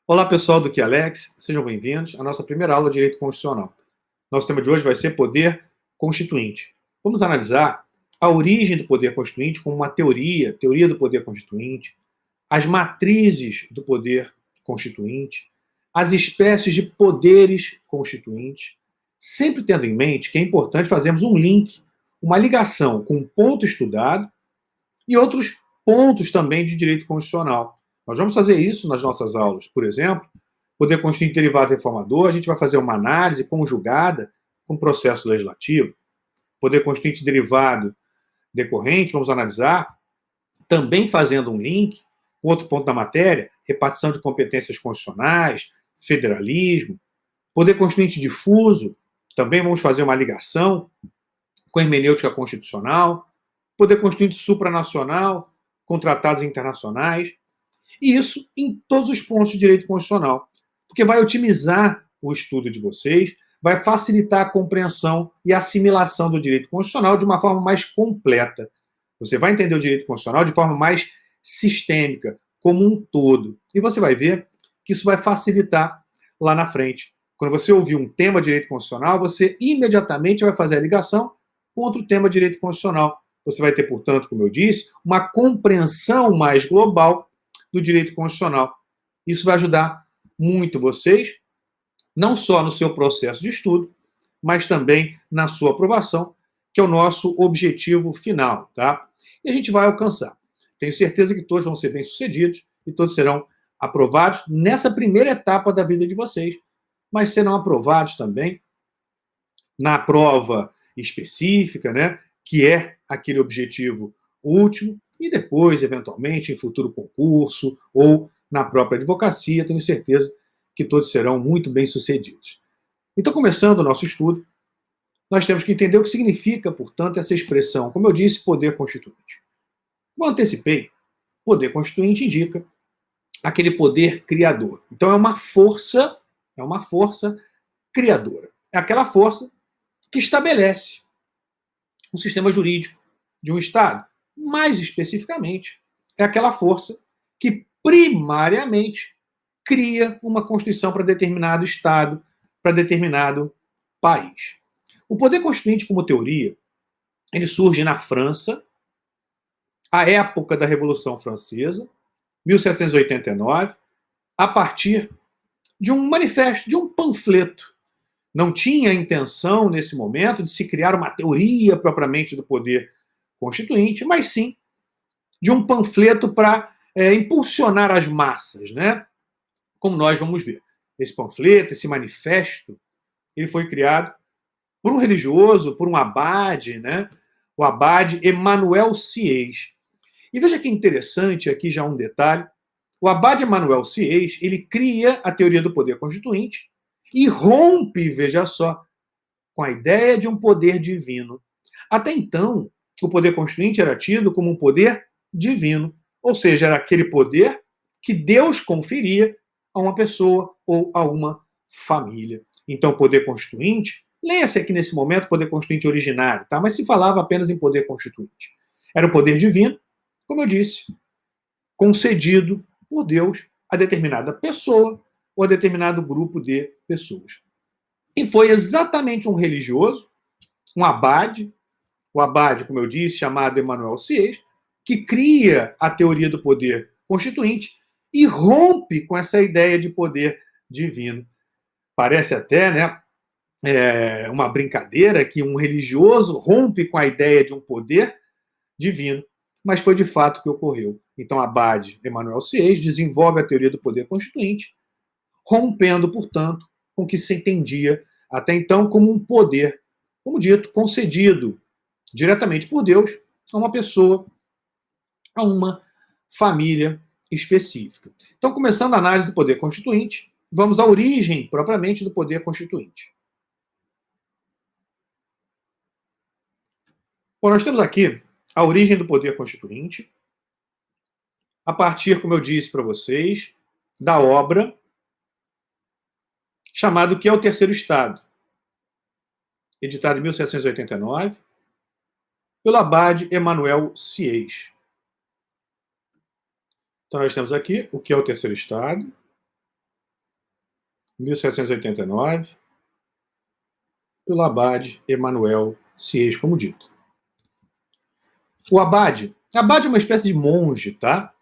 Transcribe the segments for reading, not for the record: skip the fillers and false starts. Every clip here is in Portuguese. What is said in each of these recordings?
Olá, pessoal do QAlex, sejam bem-vindos à nossa primeira aula de Direito Constitucional. Nosso tema de hoje vai ser Poder Constituinte. Vamos analisar a origem do poder constituinte como uma teoria do poder constituinte, as matrizes do poder constituinte, as espécies de poderes constituintes, sempre tendo em mente que é importante fazermos um link, uma ligação com um ponto estudado e outros pontos também de direito constitucional. Nós vamos fazer isso nas nossas aulas. Por exemplo, poder constituinte derivado reformador, a gente vai fazer uma análise conjugada com o processo legislativo. Poder constituinte derivado decorrente, vamos analisar, também fazendo um link com outro ponto da matéria, repartição de competências constitucionais, federalismo. Poder constituinte difuso, também vamos fazer uma ligação com a hermenêutica constitucional. Poder constituinte supranacional, com tratados internacionais. E isso em todos os pontos de direito constitucional, porque vai otimizar o estudo de vocês, vai facilitar a compreensão e a assimilação do direito constitucional de uma forma mais completa. Você vai entender o direito constitucional de forma mais sistêmica, como um todo. E você vai ver que isso vai facilitar lá na frente. Quando você ouvir um tema de direito constitucional, você imediatamente vai fazer a ligação com outro tema de direito constitucional. Você vai ter, portanto, como eu disse, uma compreensão mais global do direito constitucional. Isso vai ajudar muito vocês, não só no seu processo de estudo, mas também na sua aprovação, que é o nosso objetivo final, tá? E a gente vai alcançar. Tenho certeza que todos vão ser bem-sucedidos e todos serão aprovados nessa primeira etapa da vida de vocês, mas serão aprovados também na prova específica, né, que é aquele objetivo último, e depois, eventualmente, em futuro concurso ou na própria advocacia, tenho certeza que todos serão muito bem-sucedidos. Então, começando o nosso estudo, nós temos que entender o que significa, portanto, essa expressão, como eu disse, poder constituinte. Como eu antecipei, poder constituinte indica aquele poder criador. Então, é uma força criadora. É aquela força que estabelece um sistema jurídico de um Estado. Mais especificamente, é aquela força que primariamente cria uma Constituição para determinado Estado, para determinado país. O poder constituinte, como teoria, ele surge na França, à época da Revolução Francesa, 1789, a partir de um manifesto, de um panfleto. Não tinha a intenção, nesse momento, de se criar uma teoria propriamente do poder constituinte, mas sim de um panfleto para impulsionar as massas, né? Como nós vamos ver. Esse panfleto, esse manifesto, ele foi criado por um religioso, por um abade, né? O abade Emanuel Sieyès. E veja que interessante, aqui já um detalhe, o abade Emanuel Sieyès, ele cria a teoria do poder constituinte e rompe, veja só, com a ideia de um poder divino. Até então, o poder constituinte era tido como um poder divino, ou seja, era aquele poder que Deus conferia a uma pessoa ou a uma família. Então, o poder constituinte, leia-se aqui nesse momento poder constituinte originário, tá? Mas se falava apenas em poder constituinte. Era o poder divino, como eu disse, concedido por Deus a determinada pessoa ou a determinado grupo de pessoas. E foi exatamente um religioso, um abade, o abade, como eu disse, chamado Emanuel Sieyès, que cria a teoria do poder constituinte e rompe com essa ideia de poder divino. Parece até, né, uma brincadeira que um religioso rompe com a ideia de um poder divino, mas foi de fato o que ocorreu. Então, abade Emanuel Sieyès desenvolve a teoria do poder constituinte, rompendo, portanto, com o que se entendia até então como um poder, como dito, concedido diretamente por Deus a uma pessoa, a uma família específica. Então, começando a análise do poder constituinte, vamos à origem propriamente do poder constituinte. Bom, nós temos aqui a origem do poder constituinte, a partir, como eu disse para vocês, da obra chamada O que é o Terceiro Estado, editada em 1789, pelo abade Emanuel Sieyès. Então, nós temos aqui o que é o Terceiro Estado. 1789, pelo abade Emanuel Sieyès, como dito. O abade é uma espécie de monge, tá?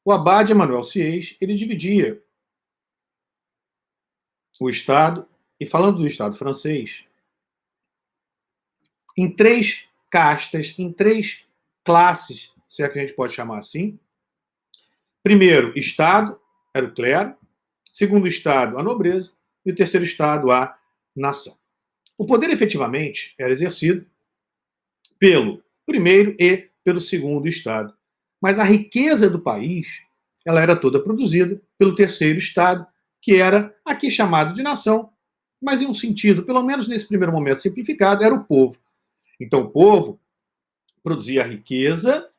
O abade Emanuel Sieyès, ele dividia o Estado, e falando do Estado francês, em 3 castas, em 3 classes, se é que a gente pode chamar assim. Primeiro Estado, era o clero. Segundo Estado, a nobreza. E o terceiro Estado, a nação. O poder, efetivamente, era exercido pelo primeiro e pelo segundo Estado. Mas a riqueza do país, ela era toda produzida pelo terceiro Estado, que era aqui chamado de nação, mas em um sentido, pelo menos nesse primeiro momento simplificado, era o povo. Então o povo produzia riqueza,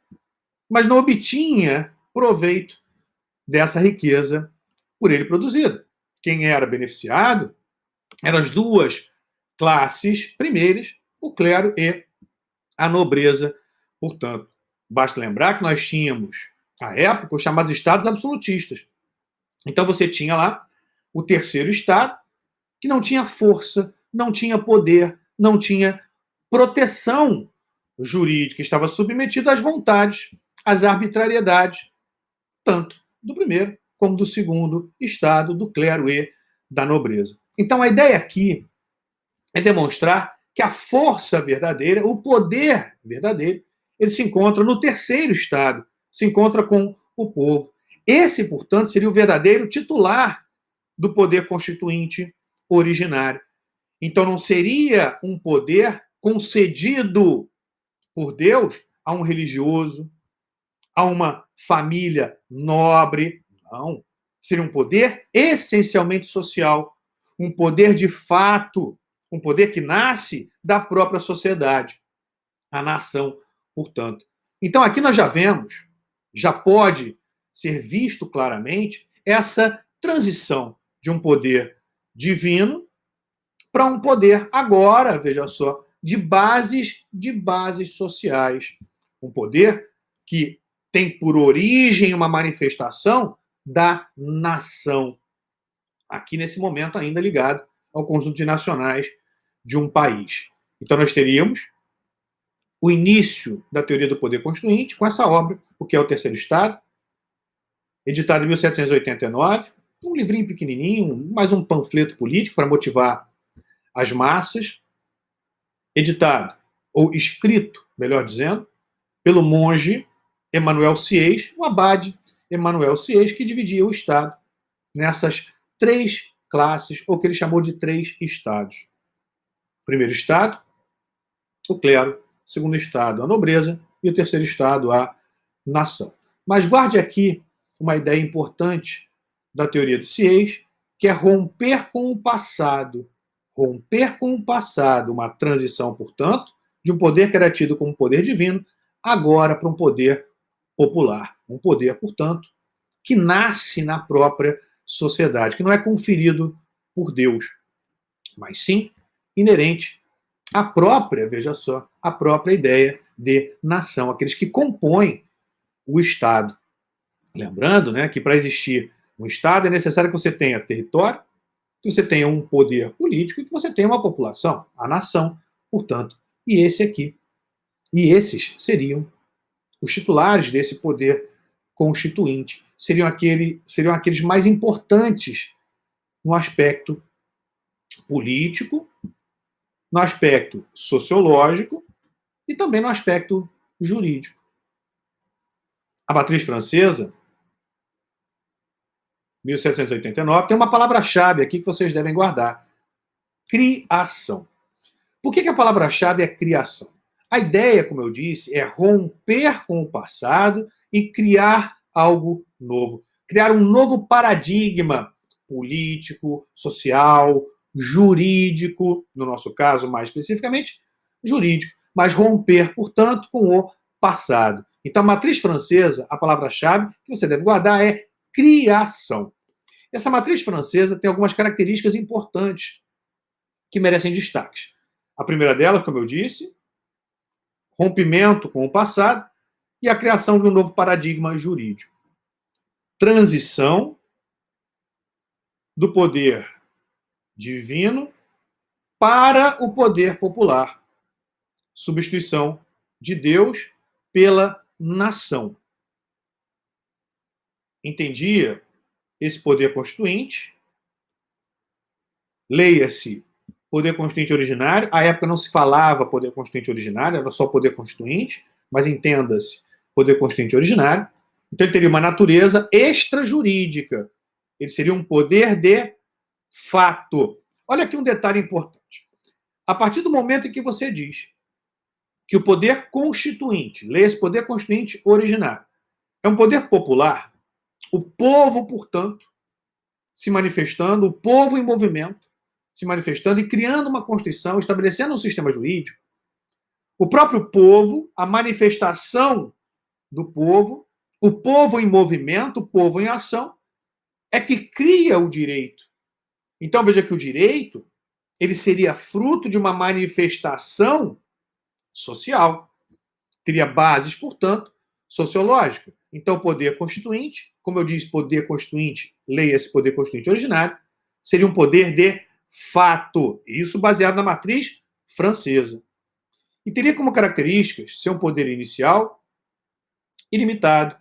mas não obtinha proveito dessa riqueza por ele produzida. Quem era beneficiado eram as 2 classes primeiras, o clero e a nobreza. Portanto, basta lembrar que nós tínhamos, à época, os chamados estados absolutistas. Então você tinha lá o terceiro estado, que não tinha força, não tinha poder, não tinha proteção jurídica, estava submetido às vontades, às arbitrariedades, tanto do primeiro como do segundo estado, do clero e da nobreza. Então a ideia aqui é demonstrar que a força verdadeira, o poder verdadeiro, ele se encontra no terceiro estado, se encontra com o povo. Esse, portanto, seria o verdadeiro titular do poder constituinte originário. Então não seria um poder concedido por Deus a um religioso, a uma família nobre. Não. Seria um poder essencialmente social, um poder de fato, um poder que nasce da própria sociedade, a nação, portanto. Então aqui nós já vemos, já pode ser visto claramente essa transição de um poder divino para um poder agora, veja só, de bases sociais. Um poder que tem por origem uma manifestação da nação. Aqui nesse momento ainda ligado ao conjunto de nacionais de um país. Então nós teríamos o início da teoria do poder constituinte com essa obra, O que é o Terceiro Estado, editado em 1789, um livrinho pequenininho, mais um panfleto político para motivar as massas, editado, ou escrito, melhor dizendo, pelo monge Emanuel Sieyès, o abade Emanuel Sieyès, que dividia o Estado nessas 3 classes, ou que ele chamou de 3 estados. Primeiro estado, o clero. Segundo estado, a nobreza. E o terceiro estado, a nação. Mas guarde aqui uma ideia importante da teoria do Sieyès, que é romper com o passado. Romper com o passado, uma transição, portanto, de um poder que era tido como poder divino, agora para um poder popular. Um poder, portanto, que nasce na própria sociedade, que não é conferido por Deus, mas sim inerente à própria, veja só, à própria ideia de nação, aqueles que compõem o Estado. Lembrando, né, que para existir um Estado é necessário que você tenha território, que você tenha um poder político e que você tenha uma população, a nação, portanto. E esse aqui, e esses seriam os titulares desse poder constituinte, seriam aqueles mais importantes no aspecto político, no aspecto sociológico e também no aspecto jurídico. A matriz francesa, 1789, tem uma palavra-chave aqui que vocês devem guardar: criação. Por que a palavra-chave é criação? A ideia, como eu disse, é romper com o passado e criar algo novo. Criar um novo paradigma político, social, jurídico, no nosso caso, mais especificamente, jurídico, mas romper, portanto, com o passado. Então, a matriz francesa, a palavra-chave que você deve guardar é criação. Essa matriz francesa tem algumas características importantes que merecem destaque. A primeira delas, como eu disse, rompimento com o passado e a criação de um novo paradigma jurídico. Transição do poder divino para o poder popular. Substituição de Deus pela nação. Entendia esse poder constituinte, leia-se poder constituinte originário. À época não se falava poder constituinte originário, era só poder constituinte, mas entenda-se poder constituinte originário. Então ele teria uma natureza extrajurídica. Ele seria um poder de fato. Olha aqui um detalhe importante. A partir do momento em que você diz que o poder constituinte, leia esse poder constituinte originário, é um poder popular, o povo, portanto, se manifestando, o povo em movimento, se manifestando e criando uma Constituição, estabelecendo um sistema jurídico, o próprio povo, a manifestação do povo, o povo em movimento, o povo em ação, é que cria o direito. Então veja que o direito, ele seria fruto de uma manifestação social. Teria bases, portanto, sociológicas. Então, o poder constituinte, como eu disse, poder constituinte, leia-se poder constituinte originário, seria um poder de fato. Isso baseado na matriz francesa. E teria como características ser um poder inicial, ilimitado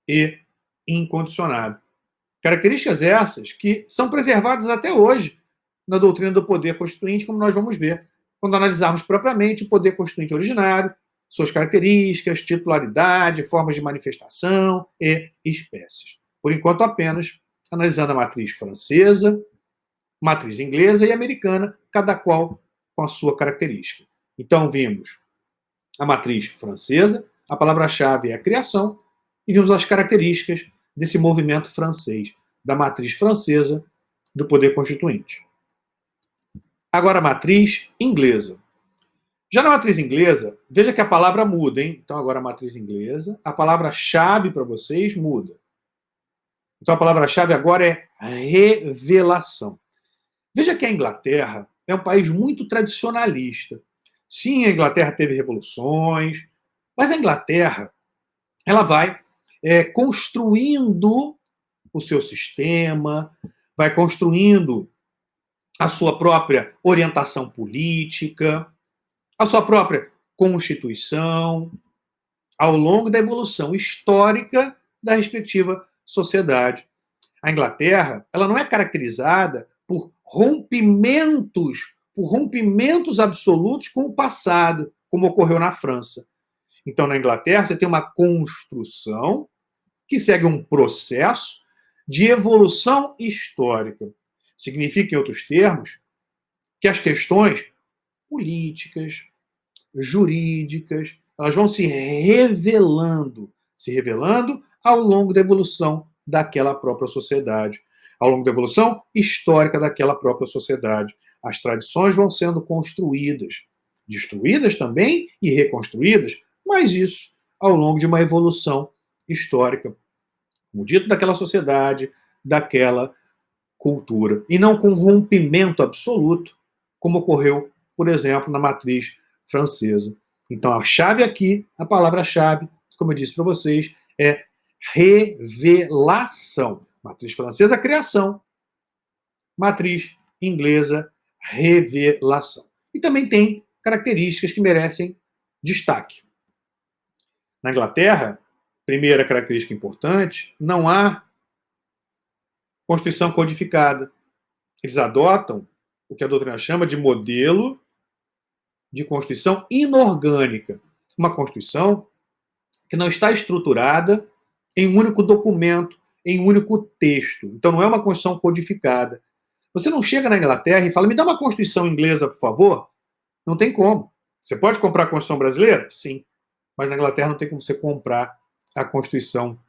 e incondicionado. Características essas que são preservadas até hoje na doutrina do poder constituinte, como nós vamos ver quando analisarmos propriamente o poder constituinte originário, suas características, titularidade, formas de manifestação e espécies. Por enquanto, apenas analisando a matriz francesa, matriz inglesa e americana, cada qual com a sua característica. Então, vimos a matriz francesa, a palavra-chave é a criação, e vimos as características desse movimento francês, da matriz francesa do poder constituinte. Agora, a matriz inglesa. Já na matriz inglesa, veja que a palavra muda, hein? Então, agora a matriz inglesa, a palavra-chave para vocês muda. Então, a palavra-chave agora é revelação. Veja que a Inglaterra é um país muito tradicionalista. Sim, a Inglaterra teve revoluções, mas a Inglaterra ela vai construindo o seu sistema, vai construindo a sua própria orientação política, a sua própria constituição, ao longo da evolução histórica da respectiva sociedade. A Inglaterra, ela não é caracterizada por rompimentos absolutos com o passado, como ocorreu na França. Então, na Inglaterra, você tem uma construção que segue um processo de evolução histórica. Significa, em outros termos, que as questões políticas, jurídicas, elas vão se revelando ao longo da evolução daquela própria sociedade, ao longo da evolução histórica daquela própria sociedade. As tradições vão sendo construídas, destruídas também e reconstruídas, mas isso ao longo de uma evolução histórica, como dito, daquela sociedade, daquela cultura, e não com rompimento absoluto, como ocorreu, por exemplo, na matriz francesa. Então, a chave aqui, a palavra-chave, como eu disse para vocês, é revelação. Matriz francesa, criação. Matriz inglesa, revelação. E também tem características que merecem destaque. Na Inglaterra, primeira característica importante, não há Constituição codificada. Eles adotam o que a doutrina chama de modelo de Constituição inorgânica. Uma Constituição que não está estruturada em um único documento, em um único texto. Então, não é uma Constituição codificada. Você não chega na Inglaterra e fala, me dá uma Constituição inglesa, por favor. Não tem como. Você pode comprar a Constituição brasileira? Sim. Mas na Inglaterra não tem como você comprar a Constituição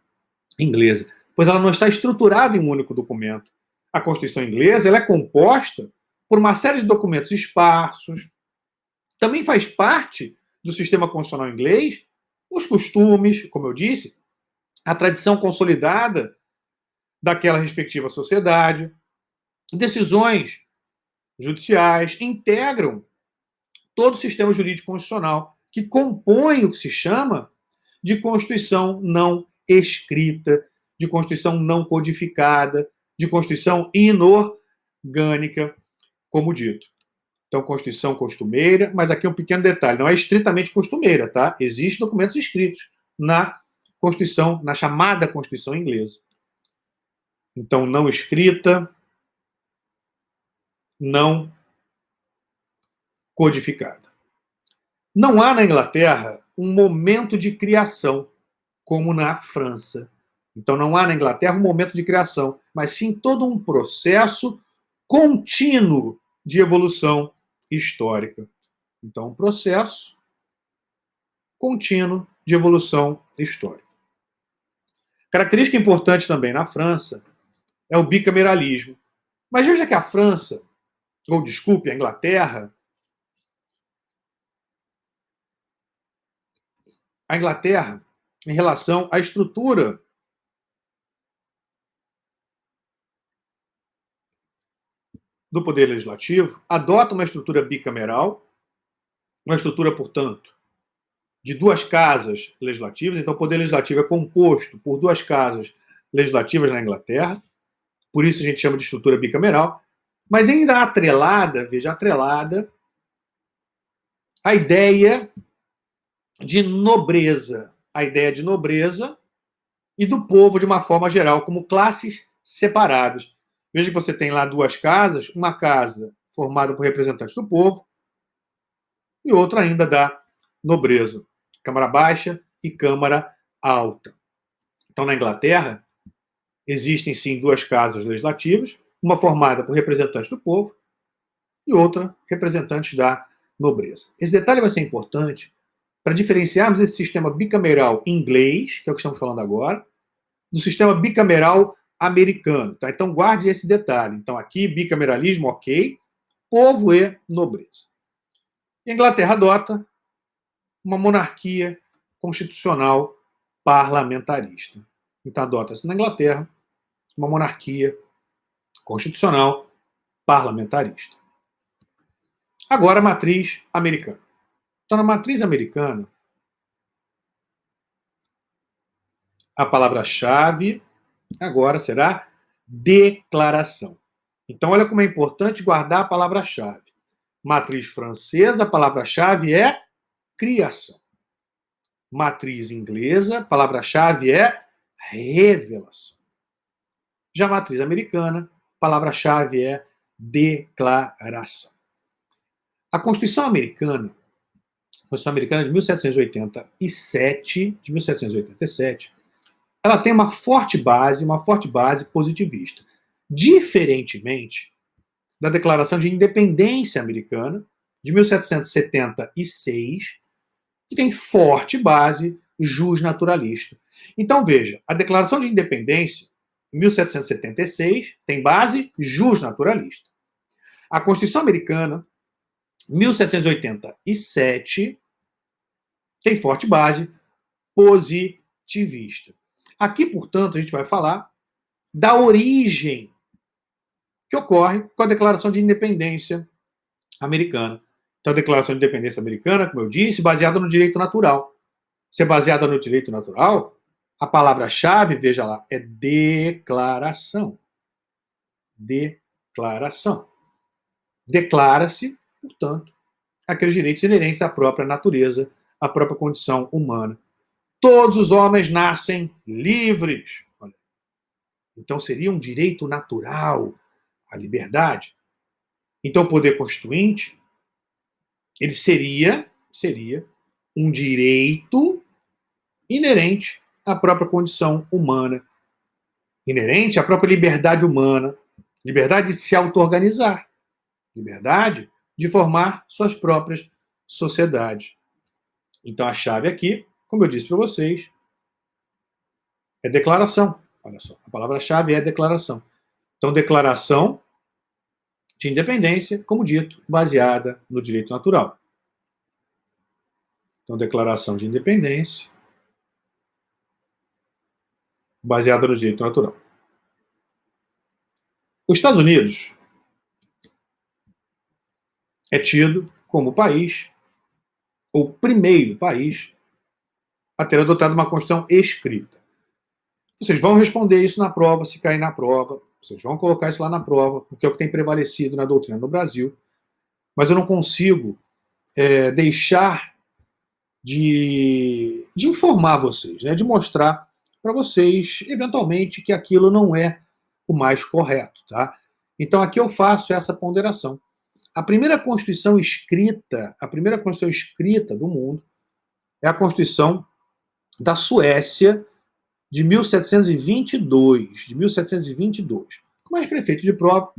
inglesa, pois ela não está estruturada em um único documento. A Constituição inglesa ela é composta por uma série de documentos esparsos. Também faz parte do sistema constitucional inglês os costumes, como eu disse, a tradição consolidada daquela respectiva sociedade, decisões judiciais integram todo o sistema jurídico constitucional que compõe o que se chama de Constituição não escrita, de Constituição não codificada, de Constituição inorgânica. como dito. Então, Constituição costumeira, mas aqui um pequeno detalhe, não é estritamente costumeira, tá? Existem documentos escritos na Constituição, na chamada Constituição inglesa. Então, não escrita, não codificada. Não há na Inglaterra um momento de criação, como na França. Então, não há na Inglaterra um momento de criação, mas sim todo um processo contínuo de evolução histórica. Então, um processo contínuo de evolução histórica. Característica importante também na França é o bicameralismo. Mas veja que a França, ou desculpe, a Inglaterra, em relação à estrutura do Poder Legislativo, adota uma estrutura bicameral, uma estrutura, portanto, de duas casas legislativas. Então, o Poder Legislativo é composto por duas casas legislativas na Inglaterra, por isso a gente chama de estrutura bicameral, mas ainda atrelada, veja, atrelada a ideia de nobreza, a ideia de nobreza e do povo de uma forma geral, como classes separadas. Veja que você tem lá duas casas, uma casa formada por representantes do povo e outra ainda da nobreza, Câmara Baixa e Câmara Alta. Então, na Inglaterra, existem sim duas casas legislativas, uma formada por representantes do povo e outra representantes da nobreza. Esse detalhe vai ser importante para diferenciarmos esse sistema bicameral inglês, que é o que estamos falando agora, do sistema bicameral americano. Tá? Então, guarde esse detalhe. Então, aqui, bicameralismo, ok, povo e nobreza. A Inglaterra adota uma monarquia constitucional parlamentarista. Então, adota-se na Inglaterra uma monarquia constitucional parlamentarista. Agora, a matriz americana. Então, na matriz americana, a palavra-chave agora será declaração. Então, olha como é importante guardar a palavra-chave. Matriz francesa, a palavra-chave é criação. Matriz inglesa, a palavra-chave é revelação. Já a matriz americana, a palavra-chave é declaração. A Constituição Americana de 1787, ela tem uma forte base positivista. Diferentemente da Declaração de Independência Americana, de 1776, que tem forte base justnaturalista. Então, veja, a Declaração de Independência, em 1776, tem base justnaturalista. A Constituição Americana, 1787, tem forte base positivista. Aqui, portanto, a gente vai falar da origem que ocorre com a Declaração de Independência Americana. Então, a Declaração de Independência Americana, como eu disse, baseada no direito natural. Se é baseada no direito natural, a palavra-chave, veja lá, é declaração. Declaração. Declara-se, portanto, aqueles direitos inerentes à própria natureza, à própria condição humana. Todos os homens nascem livres. Olha. Então, seria um direito natural a liberdade. Então, o poder constituinte, ele seria um direito inerente à própria condição humana, inerente à própria liberdade humana, liberdade de se auto-organizar, liberdade de formar suas próprias sociedades. Então, a chave aqui, como eu disse para vocês, é declaração. Olha só, a palavra-chave é declaração. Então, declaração de independência, como dito, baseada no direito natural. Então, declaração de independência baseada no direito natural. Os Estados Unidos é tido como o país, ou primeiro país, a ter adotado uma Constituição escrita. Vocês vão responder isso na prova, se cair na prova. Vocês vão colocar isso lá na prova, porque é o que tem prevalecido na doutrina no Brasil. Mas eu não consigo deixar de informar vocês, né, de mostrar para vocês, eventualmente, que aquilo não é o mais correto. Tá? Então, aqui eu faço essa ponderação. A primeira Constituição escrita do mundo é a Constituição da Suécia de 1722. Mais para efeito de prova,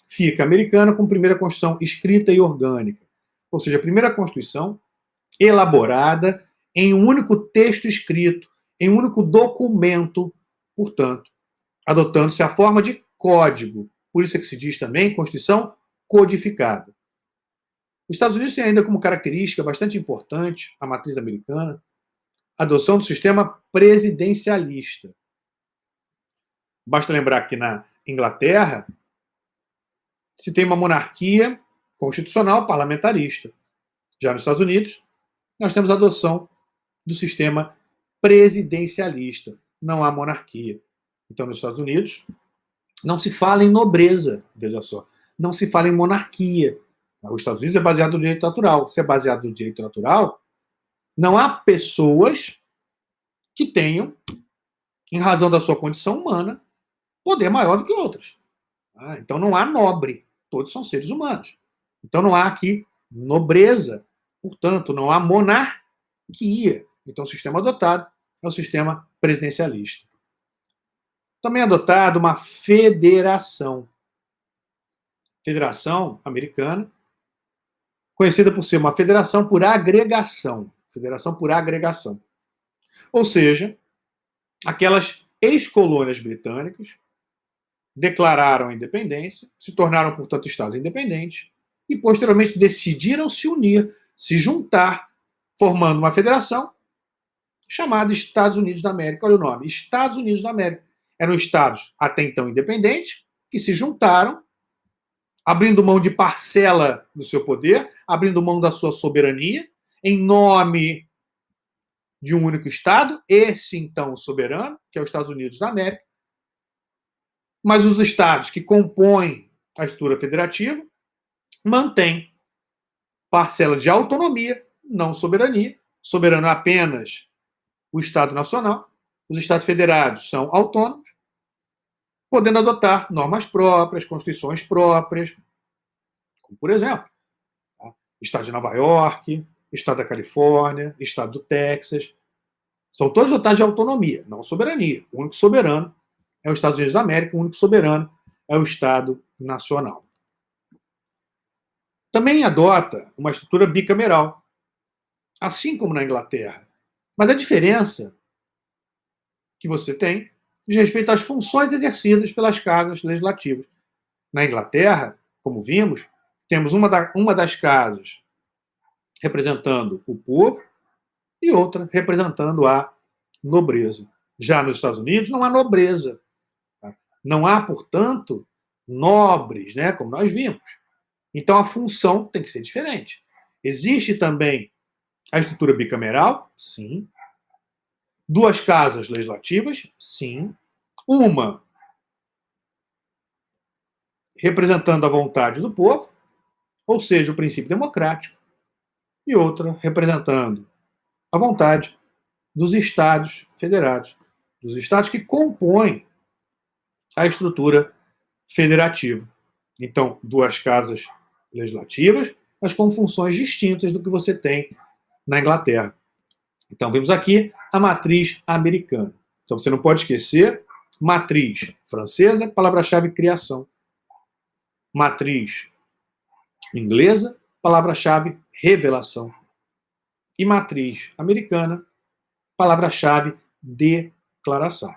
fica a americana com a primeira Constituição escrita e orgânica. Ou seja, a primeira Constituição elaborada em um único texto escrito, em um único documento, portanto, adotando-se a forma de código. Por isso é que se diz também Constituição codificada. Os Estados Unidos têm ainda como característica bastante importante a matriz americana a adoção do sistema presidencialista. Basta lembrar que na Inglaterra se tem uma monarquia constitucional parlamentarista. Já nos Estados Unidos, nós temos a adoção do sistema presidencialista. Não há monarquia. Então, nos Estados Unidos, não se fala em nobreza, veja só. Não se fala em monarquia. Os Estados Unidos é baseado no direito natural. Se é baseado no direito natural, não há pessoas que tenham, em razão da sua condição humana, poder maior do que outras. Então não há nobre. Todos são seres humanos. Então não há aqui nobreza. Portanto, não há monarquia. Então o sistema adotado é o sistema presidencialista. Também é adotado uma federação. Federação americana, conhecida por ser uma federação por agregação. Federação por agregação. Ou seja, aquelas ex-colônias britânicas declararam a independência, se tornaram, portanto, estados independentes e, posteriormente, decidiram se unir, se juntar, formando uma federação chamada Estados Unidos da América. Olha o nome, Estados Unidos da América. Eram estados até então independentes que se juntaram, abrindo mão de parcela do seu poder, abrindo mão da sua soberania, em nome de um único Estado, esse então soberano, que é os Estados Unidos da América, mas os estados que compõem a estrutura federativa mantêm parcela de autonomia, não soberania. Soberano é apenas o Estado Nacional. Os Estados Federados são autônomos, podendo adotar normas próprias, constituições próprias, como, por exemplo, Estado de Nova York, Estado da Califórnia, Estado do Texas. São todos dotados de autonomia, não soberania. O único soberano é os Estados Unidos da América, o único soberano é o Estado Nacional. Também adota uma estrutura bicameral, assim como na Inglaterra. Mas a diferença que você tem diz respeito às funções exercidas pelas casas legislativas. Na Inglaterra, como vimos, temos uma das casas representando o povo e outra representando a nobreza. Já nos Estados Unidos não há nobreza. Não há, portanto, nobres, né, como nós vimos. Então a função tem que ser diferente. Existe também a estrutura bicameral? Sim. Duas casas legislativas? Sim. Uma representando a vontade do povo, ou seja, o princípio democrático, e outra representando a vontade dos Estados federados, dos Estados que compõem a estrutura federativa. Então, duas casas legislativas, mas com funções distintas do que você tem na Inglaterra. Então, vimos aqui a matriz americana. Então, você não pode esquecer, matriz francesa, palavra-chave criação. Matriz inglesa, palavra-chave revelação. E matriz americana, palavra-chave declaração.